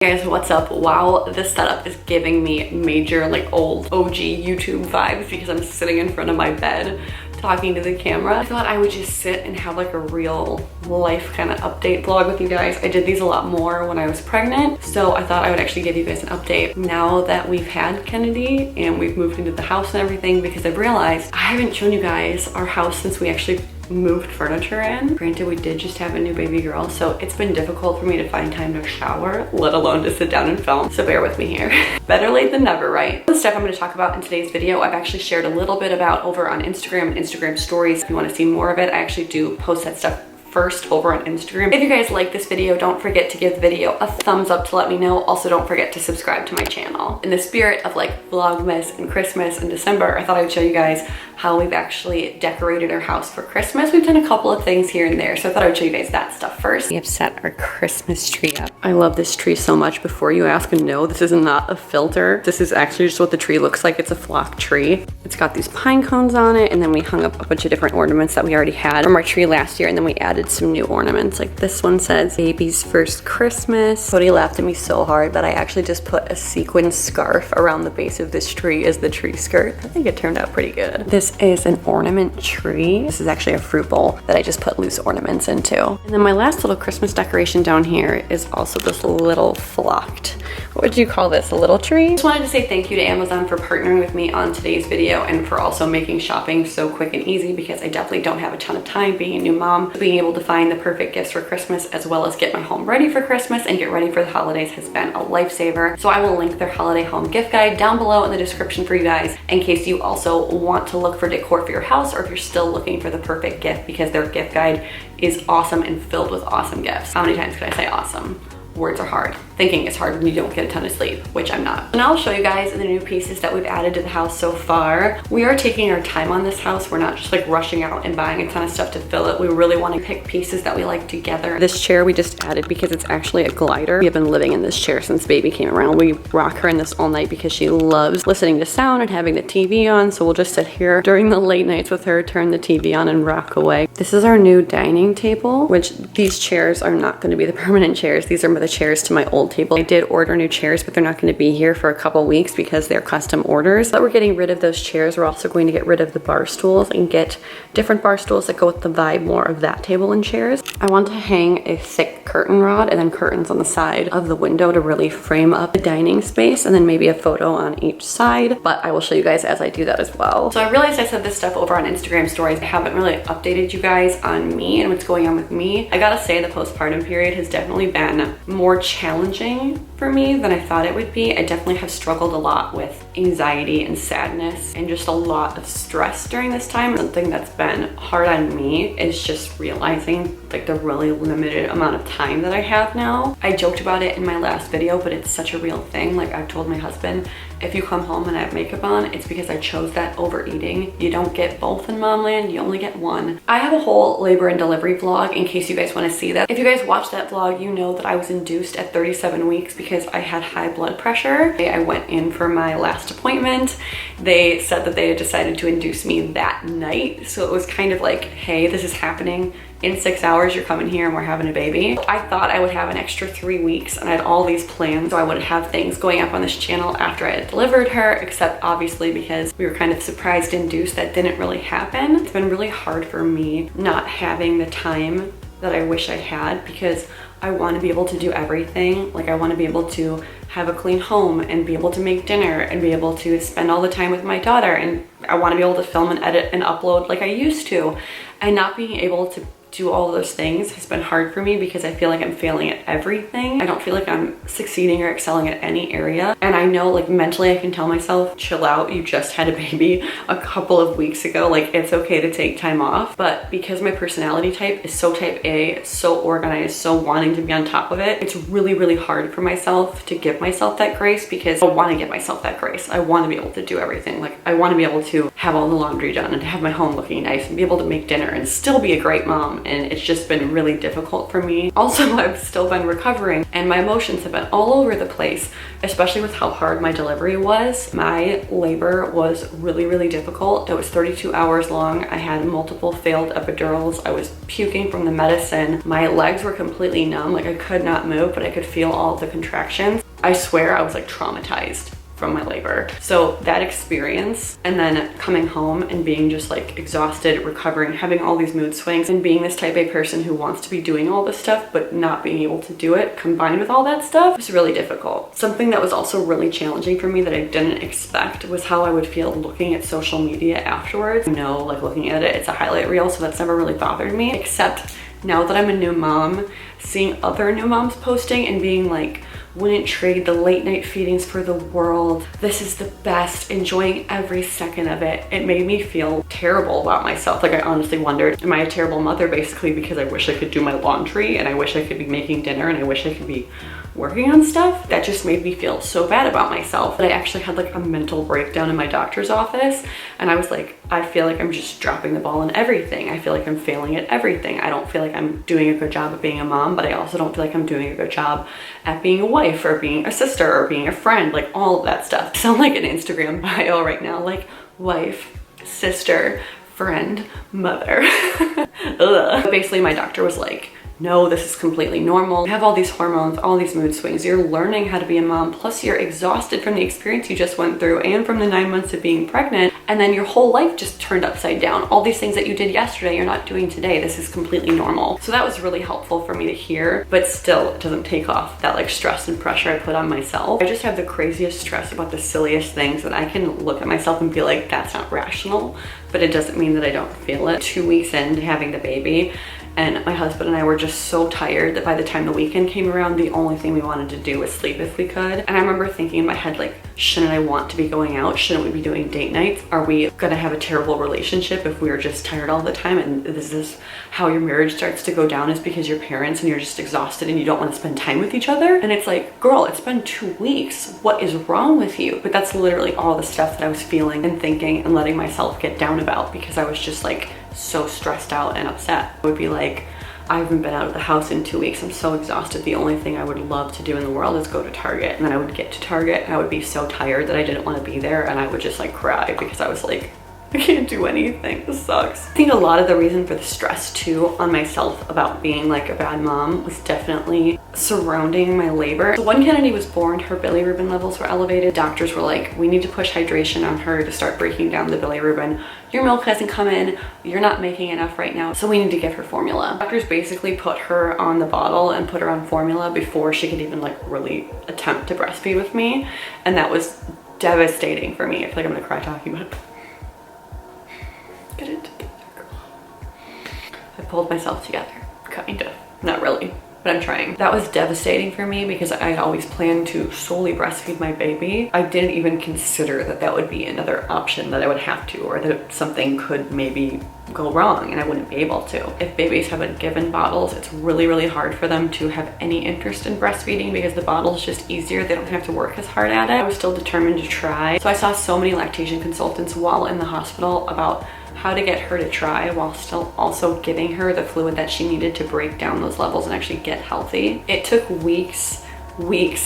Guys, what's up? Wow, this setup is giving me major like old OG YouTube vibes because I'm sitting in front of my bed talking to the camera. I thought I would just sit and have like a real life kind of update vlog with you guys. I did these a lot more when I was pregnant, so I thought I would actually give you guys an update now that we've had Kennedy and we've moved into the house and everything, because I've realized I haven't shown you guys our house since we actually moved furniture in. Granted, we did just have a new baby girl, so it's been difficult for me to find time to shower, let alone to sit down and film, so bear with me here. Better late than never, right? The stuff I'm going to talk about in today's video, I've actually shared a little bit about over on Instagram and Instagram stories. If you want to see more of it, I actually do post that stuff first over on Instagram. If you guys like this video, don't forget to give the video a thumbs up to let me know. Also, don't forget to subscribe to my channel. In the spirit of like Vlogmas and Christmas and December, I thought I would show you guys how we've actually decorated our house for Christmas. We've done a couple of things here and there, so I thought I would show you guys that stuff first. We have set our Christmas tree up. I love this tree so much. Before you ask, no, this is not a filter. This is actually just what the tree looks like. It's a flock tree. It's got these pine cones on it, and then we hung up a bunch of different ornaments that we already had from our tree last year, and then we added some new ornaments. Like this one says, baby's first Christmas. Cody laughed at me so hard, but I actually just put a sequin scarf around the base of this tree as the tree skirt. I think it turned out pretty good. This is an ornament tree. This is actually a fruit bowl that I just put loose ornaments into. And then my last little Christmas decoration down here is also this little flocked, what would you call this, a little tree? Just wanted to say thank you to Amazon for partnering with me on today's video and for also making shopping so quick and easy, because I definitely don't have a ton of time being a new mom. Being able to find the perfect gifts for Christmas as well as get my home ready for Christmas and get ready for the holidays has been a lifesaver. So I will link their holiday home gift guide down below in the description for you guys, in case you also want to look for decor for your house, or if you're still looking for the perfect gift, because their gift guide is awesome and filled with awesome gifts. How many times can I say awesome? Words are hard. Thinking is hard when you don't get a ton of sleep, which I'm not. And I'll show you guys the new pieces that we've added to the house so far. We are taking our time on this house. We're not just like rushing out and buying a ton of stuff to fill it. We really want to pick pieces that we like together. This chair we just added because it's actually a glider. We have been living in this chair since baby came around. We rock her in this all night because she loves listening to sound and having the TV on. So we'll just sit here during the late nights with her, turn the TV on and rock away. This is our new dining table, which these chairs are not going to be the permanent chairs. These are the chairs to my old table. I did order new chairs, but they're not going to be here for a couple weeks because they're custom orders. But we're getting rid of those chairs. We're also going to get rid of the bar stools and get different bar stools that go with the vibe more of that table and chairs. I want to hang a thick curtain rod and then curtains on the side of the window to really frame up the dining space, and then maybe a photo on each side, but I will show you guys as I do that as well. So I realized I said this stuff over on Instagram stories. I haven't really updated you guys on me and what's going on with me. I gotta say the postpartum period has definitely been more challenging for me than I thought it would be. I definitely have struggled a lot with anxiety and sadness and just a lot of stress during this time. Something that's been hard on me is just realizing like the really limited amount of time that I have now. I joked about it in my last video, but it's such a real thing. Like I've told my husband, if you come home and I have makeup on, it's because I chose that over eating. You don't get both in momland, you only get one. I have a whole labor and delivery vlog in case you guys want to see that. If you guys watch that vlog, you know that I was induced at 37 weeks because I had high blood pressure. I went in for my last appointment. They said that they had decided to induce me that night. So it was kind of like, hey, this is happening. In 6 hours, you're coming here and we're having a baby. I thought I would have an extra 3 weeks and I had all these plans. So I would have things going up on this channel after I had delivered her, except obviously because we were kind of surprised induced, that didn't really happen. It's been really hard for me not having the time that I wish I had, because I want to be able to do everything. Like I want to be able to have a clean home and be able to make dinner and be able to spend all the time with my daughter, and I want to be able to film and edit and upload like I used to. And not being able to do all those things has been hard for me because I feel like I'm failing at everything. I don't feel like I'm succeeding or excelling at any area. And I know like mentally I can tell myself, chill out, you just had a baby a couple of weeks ago. Like it's okay to take time off. But because my personality type is so type A, so organized, so wanting to be on top of it, it's really, really hard for myself to give myself that grace, because I want to give myself that grace. I want to be able to do everything. Like I want to be able to have all the laundry done and to have my home looking nice and be able to make dinner and still be a great mom. postpartum, and it's just been really difficult for me. Also, I've still been recovering and my emotions have been all over the place, especially with how hard my delivery was. My labor was really, really difficult. It was 32 hours long. I had multiple failed epidurals. I was puking from the medicine. My legs were completely numb. Like I could not move, but I could feel all of the contractions. I swear I was like traumatized from my labor. So that experience, and then coming home and being just like exhausted, recovering, having all these mood swings, and being this type A person who wants to be doing all this stuff but not being able to do it, combined with all that stuff, was really difficult. Something that was also really challenging for me that I didn't expect was how I would feel looking at social media afterwards. You know, like looking at it, it's a highlight reel, so that's never really bothered me, except now that I'm a new mom, seeing other new moms posting and being like, wouldn't trade the late night feedings for the world. This is the best, enjoying every second of it. It made me feel terrible about myself. Like I honestly wondered, am I a terrible mother basically because I wish I could do my laundry and I wish I could be making dinner and I wish I could be working on stuff? That just made me feel so bad about myself that I actually had like a mental breakdown in my doctor's office, and I was like, I feel like I'm just dropping the ball in everything. I feel like I'm failing at everything. I don't feel like I'm doing a good job at being a mom, but I also don't feel like I'm doing a good job at being a wife or being a sister or being a friend, like all of that stuff. I sound like an Instagram bio right now, like wife, sister, friend, mother. Ugh. Basically my doctor was like, no, this is completely normal. You have all these hormones, all these mood swings. You're learning how to be a mom, plus you're exhausted from the experience you just went through and from the 9 months of being pregnant. And then your whole life just turned upside down. All these things that you did yesterday, you're not doing today. This is completely normal. So that was really helpful for me to hear, but still it doesn't take off that like stress and pressure I put on myself. I just have the craziest stress about the silliest things that I can look at myself and be like, that's not rational, but it doesn't mean that I don't feel it. 2 weeks into having the baby, and my husband and I were just so tired that by the time the weekend came around, the only thing we wanted to do was sleep if we could. And I remember thinking in my head, like, shouldn't I want to be going out? Shouldn't we be doing date nights? Are we gonna have a terrible relationship if we are just tired all the time? And this is how your marriage starts to go down, is because you're parents and you're just exhausted and you don't want to spend time with each other. And it's like, girl, it's been 2 weeks. What is wrong with you? But that's literally all the stuff that I was feeling and thinking and letting myself get down about, because I was just like so stressed out and upset. I would be like, I haven't been out of the house in 2 weeks. I'm so exhausted. The only thing I would love to do in the world is go to Target. And then I would get to Target and I would be so tired that I didn't want to be there, and I would just like cry because I was like, I can't do anything. This sucks. I think a lot of the reason for the stress too on myself about being like a bad mom was definitely surrounding my labor. So when Kennedy was born, her bilirubin levels were elevated. Doctors were like, we need to push hydration on her to start breaking down the bilirubin. Your milk hasn't come in. You're not making enough right now, so we need to give her formula. Doctors basically put her on the bottle and put her on formula before she could even like really attempt to breastfeed with me. And that was devastating for me. I feel like I'm gonna cry talking about it. Get it together, girl. I pulled myself together, kind of. Not really, but I'm trying. That was devastating for me because I had always planned to solely breastfeed my baby. I didn't even consider that that would be another option that I would have to, or that something could maybe go wrong and I wouldn't be able to. If babies have been given bottles, it's really, really hard for them to have any interest in breastfeeding because the bottle is just easier. They don't have to work as hard at it. I was still determined to try. So I saw so many lactation consultants while in the hospital about how to get her to try while still also giving her the fluid that she needed to break down those levels and actually get healthy. It took weeks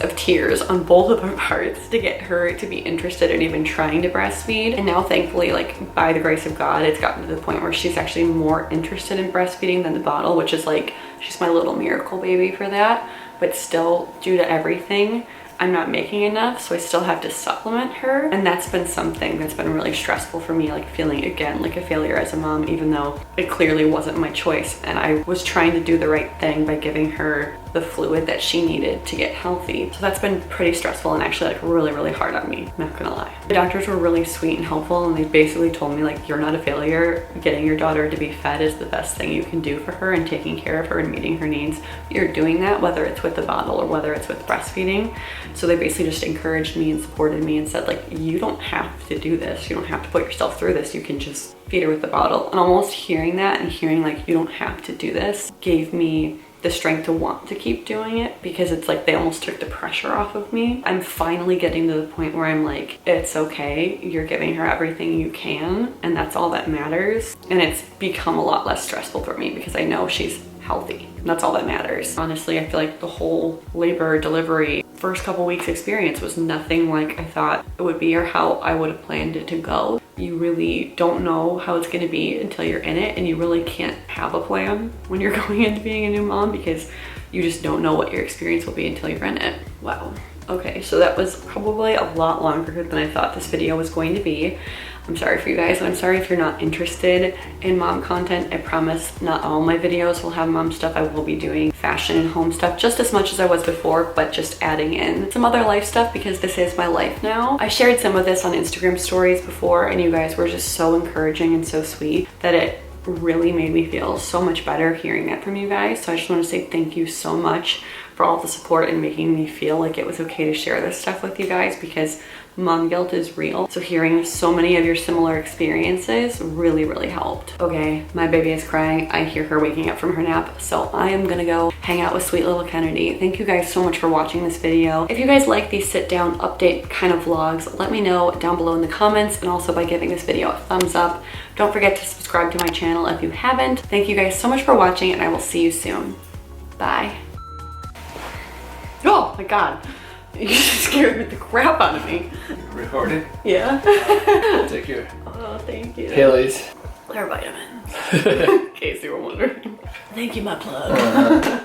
of tears on both of our parts to get her to be interested in even trying to breastfeed. And now thankfully, like by the grace of God, it's gotten to the point where she's actually more interested in breastfeeding than the bottle, which is like, she's my little miracle baby for that. But still, due to everything, I'm not making enough, so I still have to supplement her. And that's been something that's been really stressful for me, like feeling again like a failure as a mom, even though it clearly wasn't my choice. And I was trying to do the right thing by giving her the fluid that she needed to get healthy. So that's been pretty stressful and actually like really, really hard on me, not gonna lie. The doctors were really sweet and helpful, and they basically told me like, you're not a failure. Getting your daughter to be fed is the best thing you can do for her, and taking care of her and meeting her needs. You're doing that whether it's with the bottle or whether it's with breastfeeding. So they basically just encouraged me and supported me and said like, you don't have to do this. You don't have to put yourself through this. You can just feed her with the bottle. And almost hearing that and hearing like, you don't have to do this, gave me the strength to want to keep doing it, because it's like they almost took the pressure off of me. I'm finally getting to the point where I'm like, it's okay, you're giving her everything you can, and that's all that matters. And it's become a lot less stressful for me because I know she's healthy, and that's all that matters. Honestly, I feel like the whole labor, delivery, first couple weeks experience was nothing like I thought it would be or how I would have planned it to go. You really don't know how it's gonna be until you're in it, and you really can't have a plan when you're going into being a new mom because you just don't know what your experience will be until you're in it. Wow. Okay, so that was probably a lot longer than I thought this video was going to be. I'm sorry for you guys, and I'm sorry if you're not interested in mom content. I promise not all my videos will have mom stuff. I will be doing fashion and home stuff just as much as I was before, but just adding in some other life stuff because this is my life now. I shared some of this on Instagram stories before, and you guys were just so encouraging and so sweet that it really made me feel so much better hearing that from you guys. So I just want to say thank you so much for all the support and making me feel like it was okay to share this stuff with you guys, because mom guilt is real. So hearing so many of your similar experiences really, really helped. Okay, my baby is crying. I hear her waking up from her nap. So I am gonna go hang out with sweet little Kennedy. Thank you guys so much for watching this video. If you guys like these sit down update kind of vlogs, let me know down below in the comments, and also by giving this video a thumbs up. Don't forget to subscribe to my channel if you haven't. Thank you guys so much for watching, and I will see you soon. Bye. Oh my God. You just scared the crap out of me. Recorded? Yeah. Take care. Oh, thank you. Haley's. They're vitamins. In case you were wondering. Thank you, my plug.